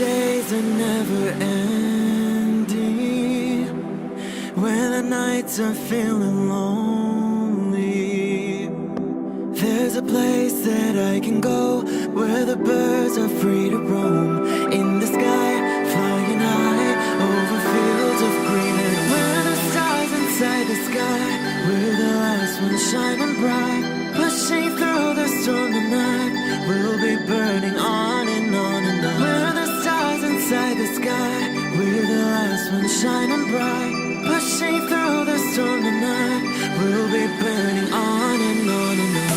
days are never ending, when the nights are feeling lonely, there's a place that I can go, where the birds are free to roam, in the sky, flying high, over fields of green, and where the stars inside the sky, where the last one's shining bright, pushing through the storm tonight, we'll be burning on and on and on. Where the stars inside the sky, we're the last one shining bright, pushing through the storm tonight, we'll be burning on and on and on.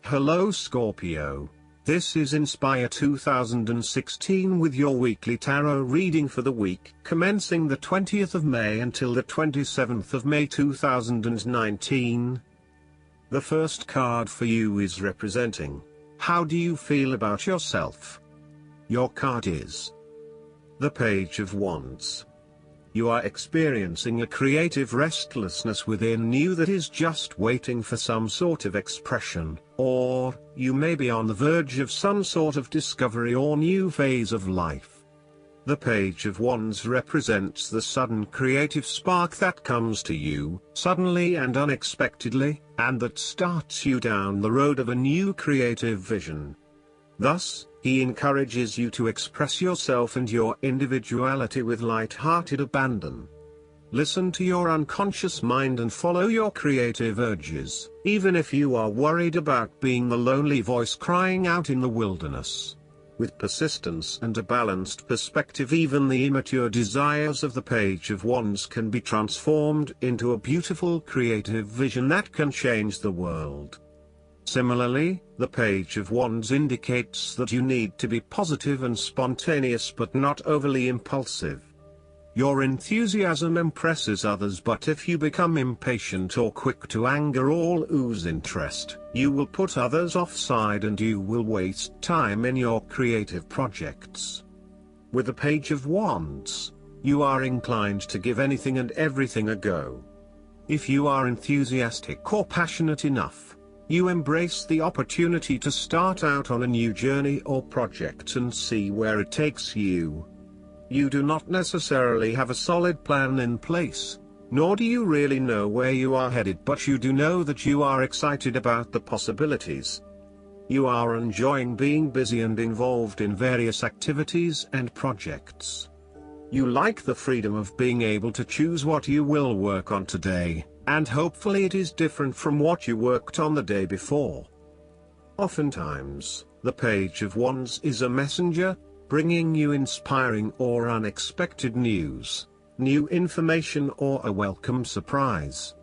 Hello Scorpio. This is Inspire 2016 with your weekly tarot reading for the week commencing the 20th of May until the 27th of May 2019. The first card for you is representing, how do you feel about yourself? Your card is the Page of Wands. You are experiencing a creative restlessness within you that is just waiting for some sort of expression, or you may be on the verge of some sort of discovery or new phase of life. The Page of Wands represents the sudden creative spark that comes to you, suddenly and unexpectedly, and that starts you down the road of a new creative vision. Thus, he encourages you to express yourself and your individuality with light-hearted abandon. Listen to your unconscious mind and follow your creative urges, even if you are worried about being the lonely voice crying out in the wilderness. With persistence and a balanced perspective, even the immature desires of the Page of Wands can be transformed into a beautiful creative vision that can change the world. Similarly, the Page of Wands indicates that you need to be positive and spontaneous but not overly impulsive. Your enthusiasm impresses others, but if you become impatient or quick to anger or lose interest, you will put others offside and you will waste time in your creative projects. With the Page of Wands, you are inclined to give anything and everything a go. If you are enthusiastic or passionate enough, you embrace the opportunity to start out on a new journey or project and see where it takes you. You do not necessarily have a solid plan in place, nor do you really know where you are headed, but you do know that you are excited about the possibilities. You are enjoying being busy and involved in various activities and projects. You like the freedom of being able to choose what you will work on today, and hopefully it is different from what you worked on the day before. Oftentimes, the Page of Wands is a messenger, bringing you inspiring or unexpected news, new information, or a welcome surprise.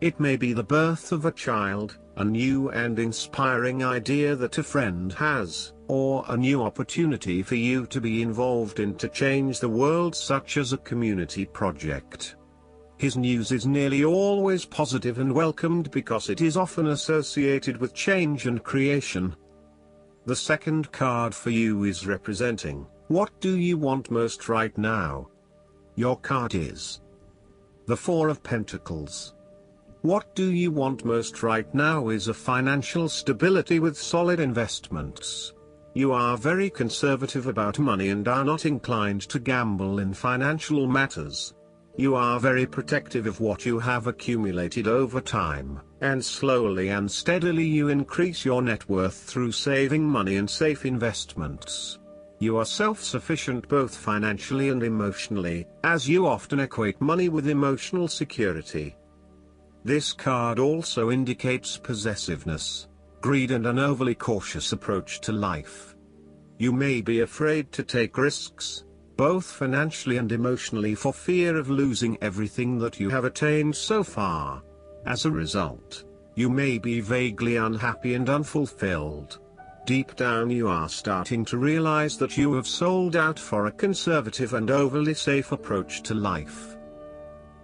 It may be the birth of a child, a new and inspiring idea that a friend has, or a new opportunity for you to be involved in to change the world, such as a community project. His news is nearly always positive and welcomed because it is often associated with change and creation. The second card for you is representing, what do you want most right now? Your card is the Four of Pentacles. What do you want most right now is a financial stability with solid investments. You are very conservative about money and are not inclined to gamble in financial matters. You are very protective of what you have accumulated over time, and slowly and steadily you increase your net worth through saving money and safe investments. You are self-sufficient both financially and emotionally, as you often equate money with emotional security. This card also indicates possessiveness, greed, and an overly cautious approach to life. You may be afraid to take risks, both financially and emotionally, for fear of losing everything that you have attained so far. As a result, you may be vaguely unhappy and unfulfilled. Deep down you are starting to realize that you have sold out for a conservative and overly safe approach to life.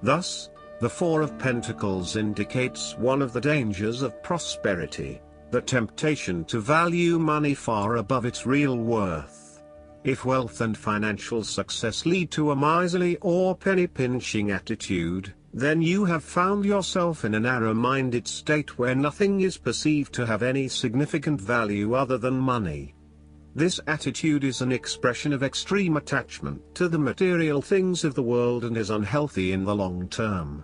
Thus, the Four of Pentacles indicates one of the dangers of prosperity, the temptation to value money far above its real worth. If wealth and financial success lead to a miserly or penny-pinching attitude, then you have found yourself in a narrow-minded state where nothing is perceived to have any significant value other than money. This attitude is an expression of extreme attachment to the material things of the world and is unhealthy in the long term.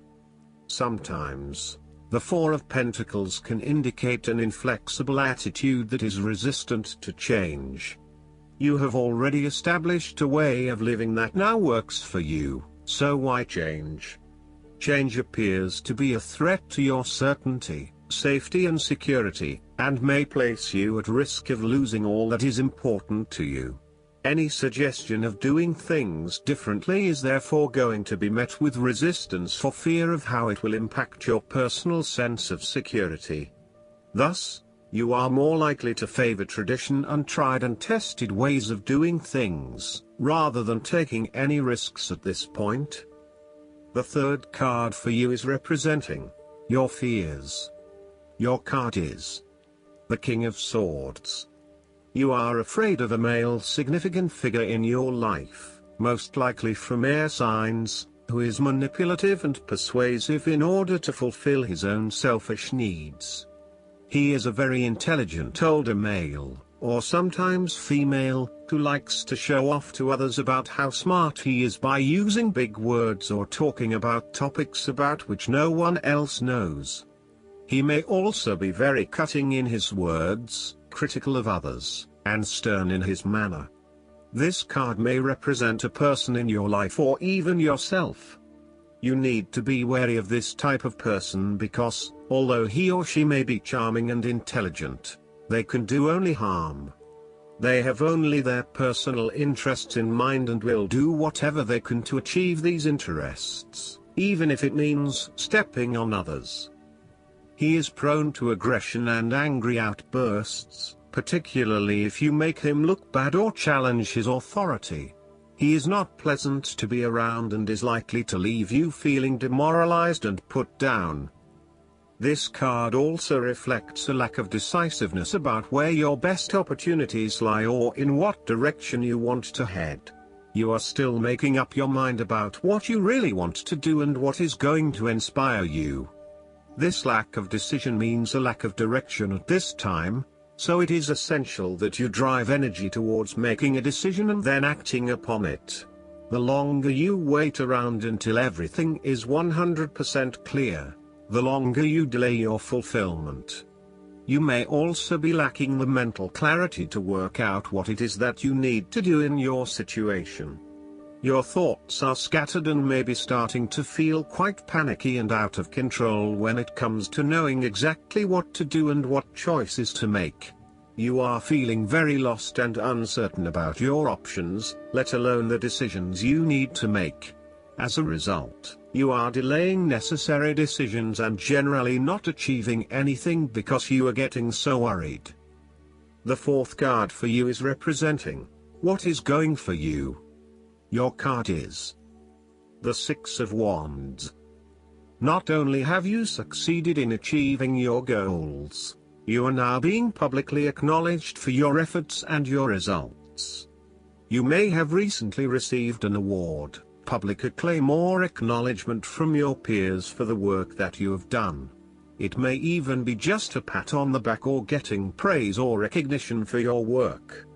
Sometimes, the Four of Pentacles can indicate an inflexible attitude that is resistant to change. You have already established a way of living that now works for you, so why change? Change appears to be a threat to your certainty, safety and security, and may place you at risk of losing all that is important to you. Any suggestion of doing things differently is therefore going to be met with resistance for fear of how it will impact your personal sense of security. Thus, you are more likely to favor tradition and tried and tested ways of doing things, rather than taking any risks at this point. The third card for you is representing your fears. Your card is the King of Swords. You are afraid of a male significant figure in your life, most likely from air signs, who is manipulative and persuasive in order to fulfill his own selfish needs. He is a very intelligent older male, or sometimes female, who likes to show off to others about how smart he is by using big words or talking about topics about which no one else knows. He may also be very cutting in his words, critical of others, and stern in his manner. This card may represent a person in your life or even yourself. You need to be wary of this type of person because, although he or she may be charming and intelligent, they can do only harm. They have only their personal interests in mind and will do whatever they can to achieve these interests, even if it means stepping on others. He is prone to aggression and angry outbursts, particularly if you make him look bad or challenge his authority. He is not pleasant to be around and is likely to leave you feeling demoralized and put down. This card also reflects a lack of decisiveness about where your best opportunities lie or in what direction you want to head. You are still making up your mind about what you really want to do and what is going to inspire you. This lack of decision means a lack of direction at this time, so it is essential that you drive energy towards making a decision and then acting upon it. The longer you wait around until everything is 100% clear, the longer you delay your fulfillment. You may also be lacking the mental clarity to work out what it is that you need to do in your situation. Your thoughts are scattered and may be starting to feel quite panicky and out of control when it comes to knowing exactly what to do and what choices to make. You are feeling very lost and uncertain about your options, let alone the decisions you need to make. As a result, you are delaying necessary decisions and generally not achieving anything because you are getting so worried. The fourth card for you is representing what is going for you. Your card is the Six of Wands. Not only have you succeeded in achieving your goals, you are now being publicly acknowledged for your efforts and your results. You may have recently received an award, public acclaim or acknowledgement from your peers for the work that you have done. It may even be just a pat on the back or getting praise or recognition for your work.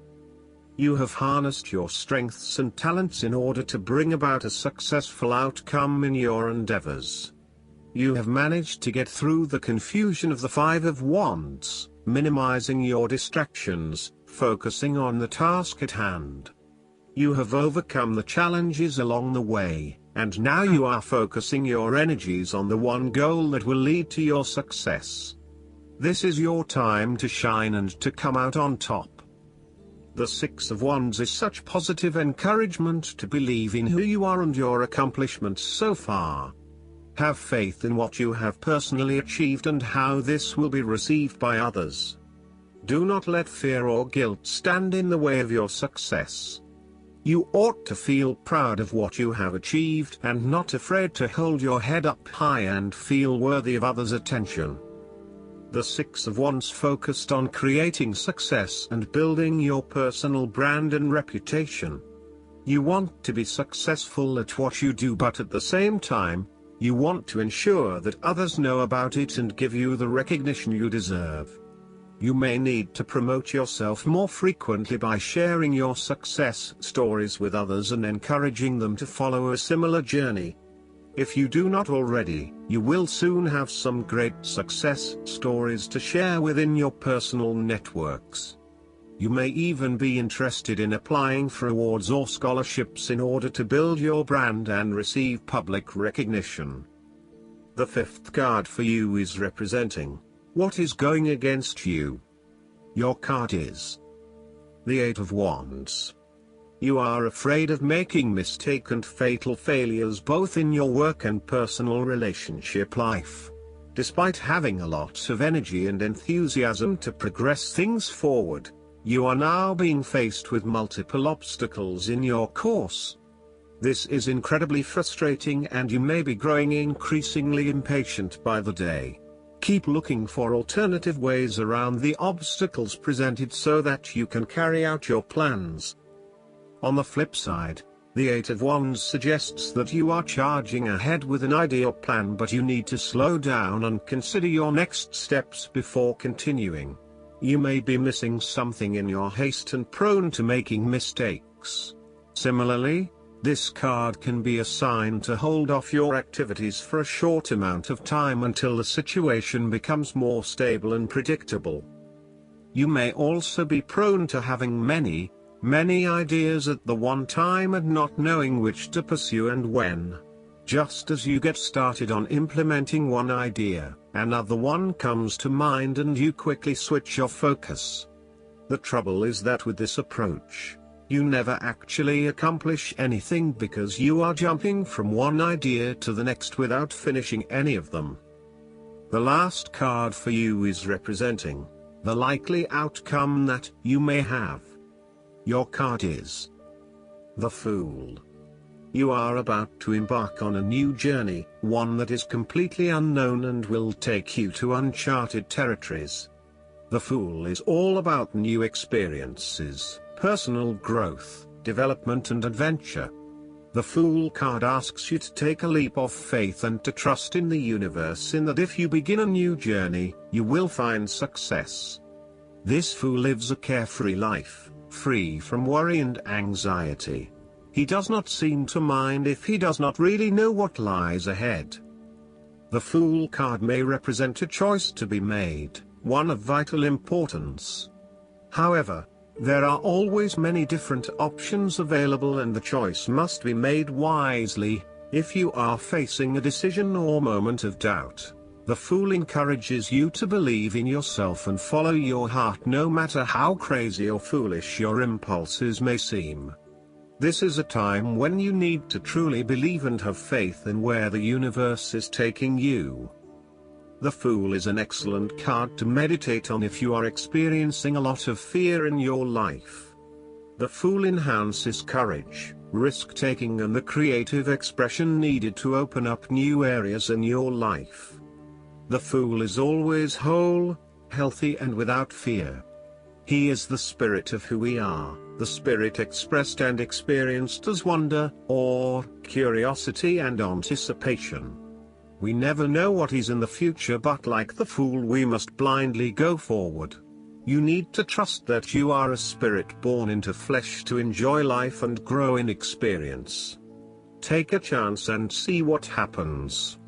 You have harnessed your strengths and talents in order to bring about a successful outcome in your endeavors. You have managed to get through the confusion of the Five of Wands, minimizing your distractions, focusing on the task at hand. You have overcome the challenges along the way, and now you are focusing your energies on the one goal that will lead to your success. This is your time to shine and to come out on top. The Six of Wands is such positive encouragement to believe in who you are and your accomplishments so far. Have faith in what you have personally achieved and how this will be received by others. Do not let fear or guilt stand in the way of your success. You ought to feel proud of what you have achieved and not afraid to hold your head up high and feel worthy of others' attention. The Six of Wands focused on creating success and building your personal brand and reputation. You want to be successful at what you do, but at the same time, You want to ensure that others know about it and give you the recognition you deserve. You may need to promote yourself more frequently by sharing your success stories with others and encouraging them to follow a similar journey. If you do not already, you will soon have some great success stories to share within your personal networks. You may even be interested in applying for awards or scholarships in order to build your brand and receive public recognition. The fifth card for you is representing what is going against you. Your card is the Eight of Wands. You are afraid of making mistakes and fatal failures both in your work and personal relationship life. Despite having a lot of energy and enthusiasm to progress things forward, you are now being faced with multiple obstacles in your course. This is incredibly frustrating and you may be growing increasingly impatient by the day. Keep looking for alternative ways around the obstacles presented so that you can carry out your plans. On the flip side, the Eight of Wands suggests that you are charging ahead with an ideal plan, but you need to slow down and consider your next steps before continuing. You may be missing something in your haste and prone to making mistakes. Similarly, this card can be a sign to hold off your activities for a short amount of time until the situation becomes more stable and predictable. You may also be prone to having many ideas at the one time and not knowing which to pursue and when. Just as you get started on implementing one idea, another one comes to mind and you quickly switch your focus. The trouble is that with this approach, you never actually accomplish anything because you are jumping from one idea to the next without finishing any of them. The last card for you is representing the likely outcome that you may have. Your card is the Fool. You are about to embark on a new journey, one that is completely unknown and will take you to uncharted territories. The Fool is all about new experiences, personal growth, development and adventure. The Fool card asks you to take a leap of faith and to trust in the universe in that if you begin a new journey, you will find success. This Fool lives a carefree life, free from worry and anxiety. He does not seem to mind if he does not really know what lies ahead. The Fool card may represent a choice to be made, one of vital importance. However, there are always many different options available and the choice must be made wisely. If you are facing a decision or moment of doubt, the Fool encourages you to believe in yourself and follow your heart no matter how crazy or foolish your impulses may seem. This is a time when you need to truly believe and have faith in where the universe is taking you. The Fool is an excellent card to meditate on if you are experiencing a lot of fear in your life. The Fool enhances courage, risk-taking and the creative expression needed to open up new areas in your life. The Fool is always whole, healthy and without fear. He is the spirit of who we are, the spirit expressed and experienced as wonder, awe, curiosity and anticipation. We never know what is in the future, but like the Fool we must blindly go forward. You need to trust that you are a spirit born into flesh to enjoy life and grow in experience. Take a chance and see what happens.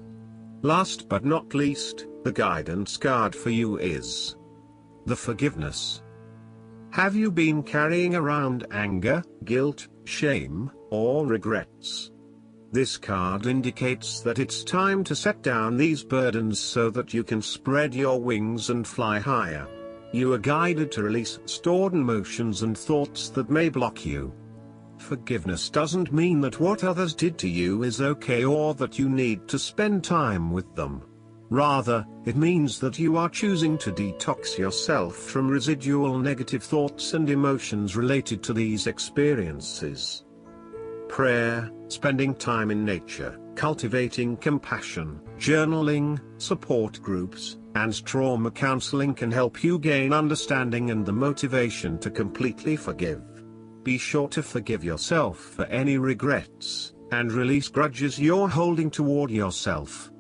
Last but not least, the guidance card for you is the Forgiveness. Have you been carrying around anger, guilt, shame, or regrets? This card indicates that it's time to set down these burdens so that you can spread your wings and fly higher. You are guided to release stored emotions and thoughts that may block you. Forgiveness doesn't mean that what others did to you is okay or that you need to spend time with them. Rather, it means that you are choosing to detox yourself from residual negative thoughts and emotions related to these experiences. Prayer, spending time in nature, cultivating compassion, journaling, support groups, and trauma counseling can help you gain understanding and the motivation to completely forgive. Be sure to forgive yourself for any regrets, and release grudges you're holding toward yourself.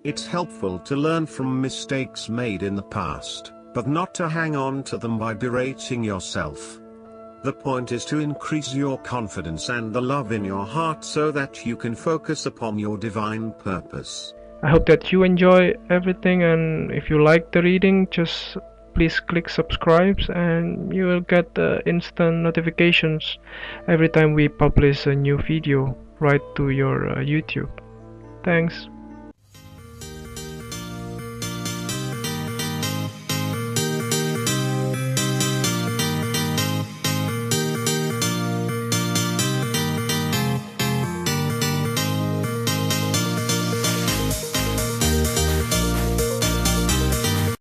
It's helpful to learn from mistakes made in the past, but not to hang on to them by berating yourself. The point is to increase your confidence and the love in your heart so that you can focus upon your divine purpose. I hope that you enjoy everything, and if you like the reading, just please click subscribe and you will get instant notifications every time we publish a new video right to your YouTube. Thanks.